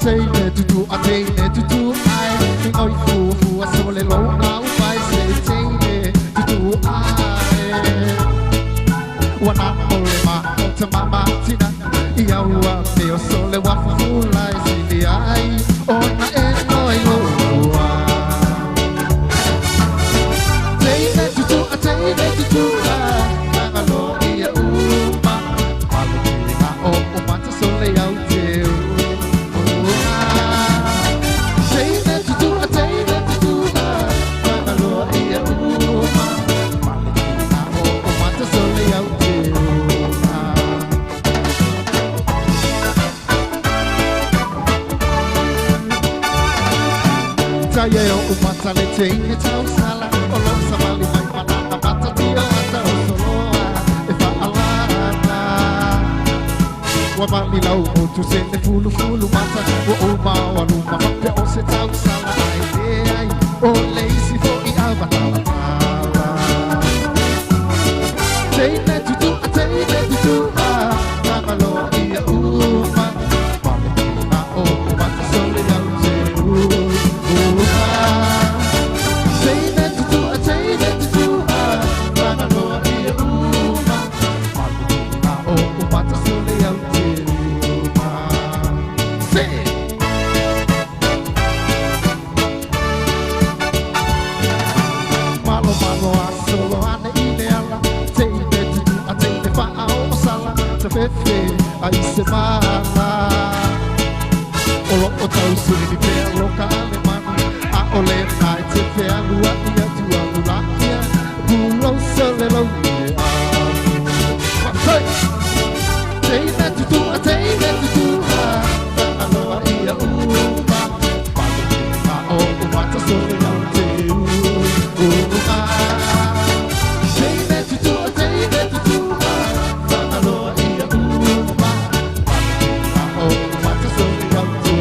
atene tutu ai oi fu sole lo au vai se atene tutu ai wana ole ma ta mama tina ia wa me sole wa fu lai si ai ona e noi lo atene tutu ai ngalo ia uma palina o mata sole au teu Tayo umata le tinge tau sala olo samali mai mana mata tio ata osoloa e fa alana wa mali lau tu sende fulu mata wa uma wa luma pe o se tau sala ai o lazy fo I avanala Teine tutu namalo ia uma palina o mata sole au ai se mala olo o tau suri di pe loka alemana a ole nai te pe alua ia tu alua ia bulo sole lo ia hey teine tutu aloa ia uma palina o mata sole lo te uma teine tutu aloa ia uma palina o mata sole lo te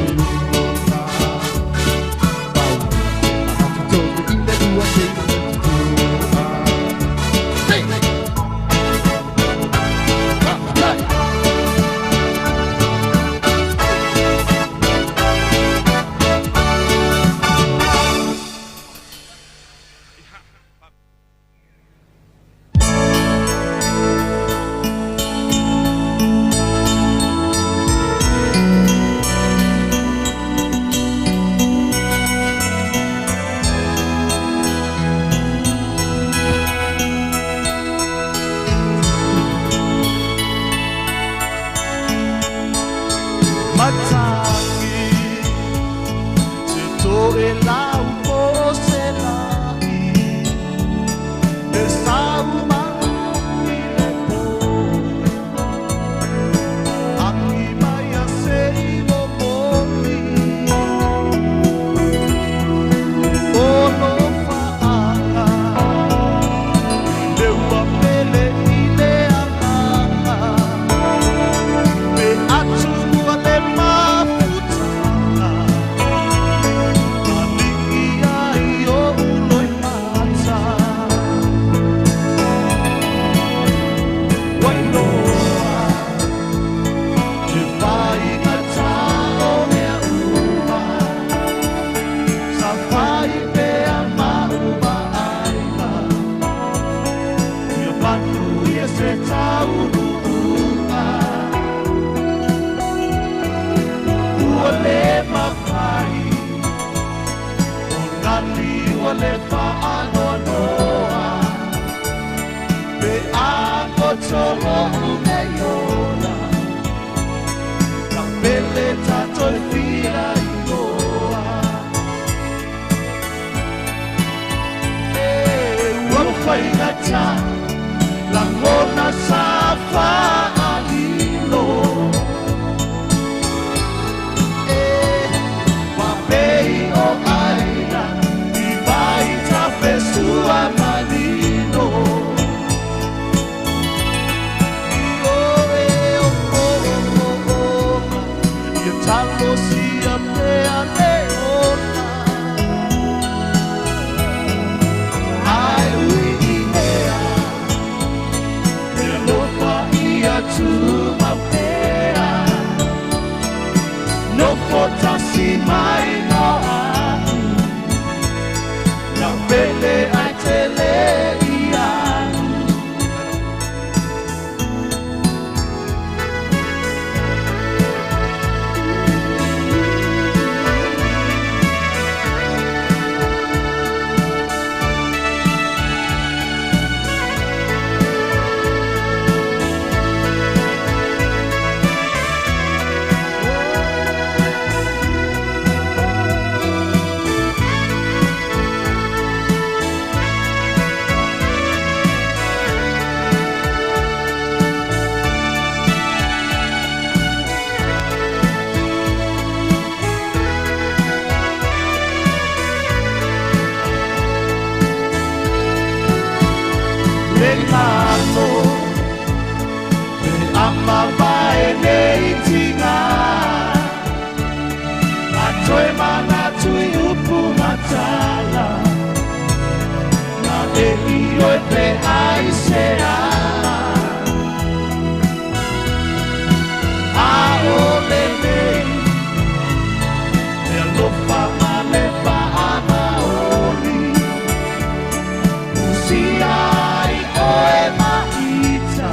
Face fotasi mai no aku na pele ai tele ianu Mano, me ama vai nei tinga, atoe mana tui upu matala, na e io e pe ai se ala, a ole nei, me alofa male pa ama oli, usia. Oe maita,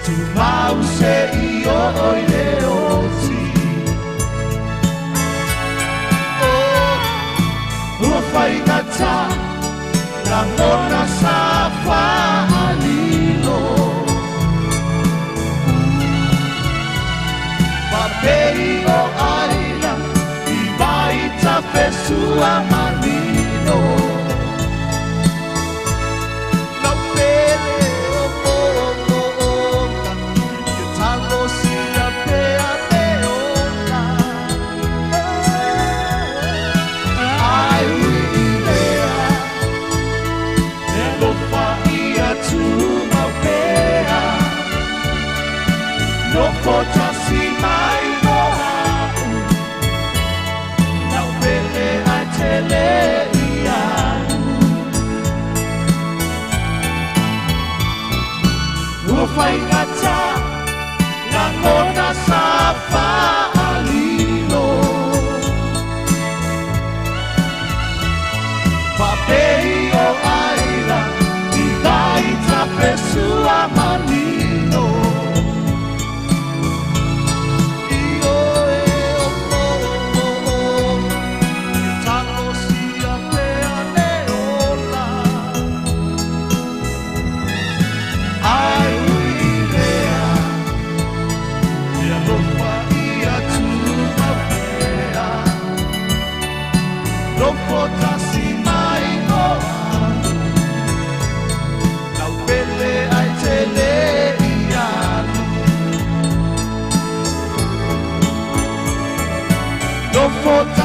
tu mause io oi leoti. Ua whaingata, la mona sa whaalilo. Papei o aila, I vaita pesua manino. Fotasi mai no aku na pele ai tele ianu ua whaingata na kona sa whaalilo papei o aira I vaita pesua manino Fotasi mai no aku na pele ai tele ianu no fotasi